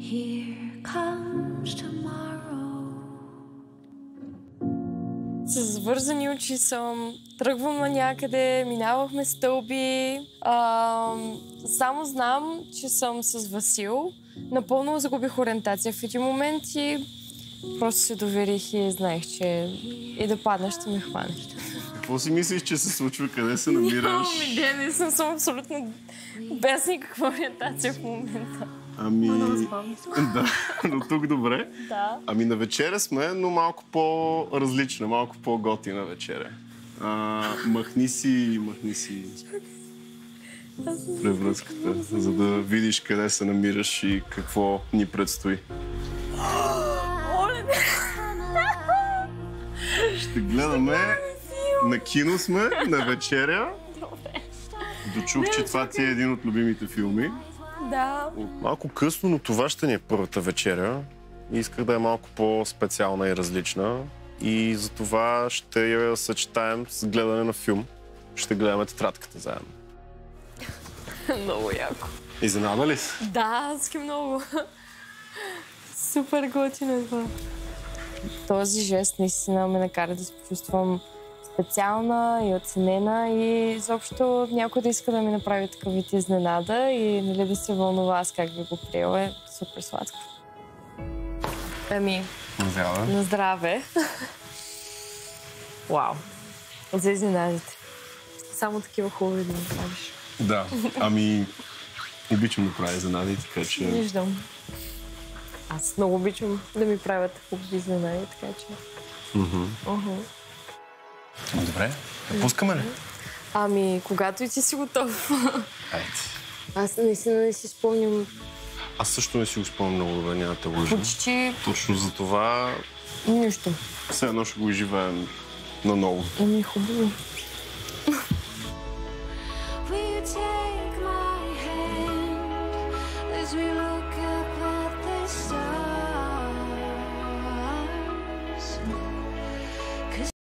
Here comes tomorrow. С вързани очи съм, тръгвам на някъде, минавахме стълби. Само знам, че съм с Васил. Напълно загубих ориентация в един момент и просто се доверих и знаех, че и да падна ще ме хване. Какво си мислиш, че се случва? Къде се намираш? Нямам идея, не съм абсолютно без никаква ориентация в момента. Да, но тук добре. Да. На вечеря сме, но малко по-различна, малко по-готина вечеря. Махни си превръзката, за да видиш къде се намираш и какво ни предстои. Ще гледаме, на кино сме, на вечеря. Дочух, че това ти е един от любимите филми. Да. Малко късно, но това ще ни е първата вечеря. Исках да е малко по-специална и различна. И затова ще я съчетаем с гледане на филм. Ще гледаме тетрадката заедно. Много яко. Изненада ли си? Да, искам много. Супер готино е това. Този жест наистина ме накара да се почувствам специална и оценена и изобщо някой да иска да ми направи такъв вид изненада и нали, да се вълнува аз как би го приела е супер сладко. На здраве. Вау. За изненадите. Само такива хубави да ми правиш. Да. Обичам да правя изненади, така че... Виждам. Аз много обичам да ми правят хубави изненади, така че... Добре, да пускаме ли? Когато и ти си готов. Айде. Аз наистина не си спомням. Аз също не си го спомням много добре, няма да лъжа. Почти... Точно за това... Нищо. Все едно ще го изживеем наново. Хубаво.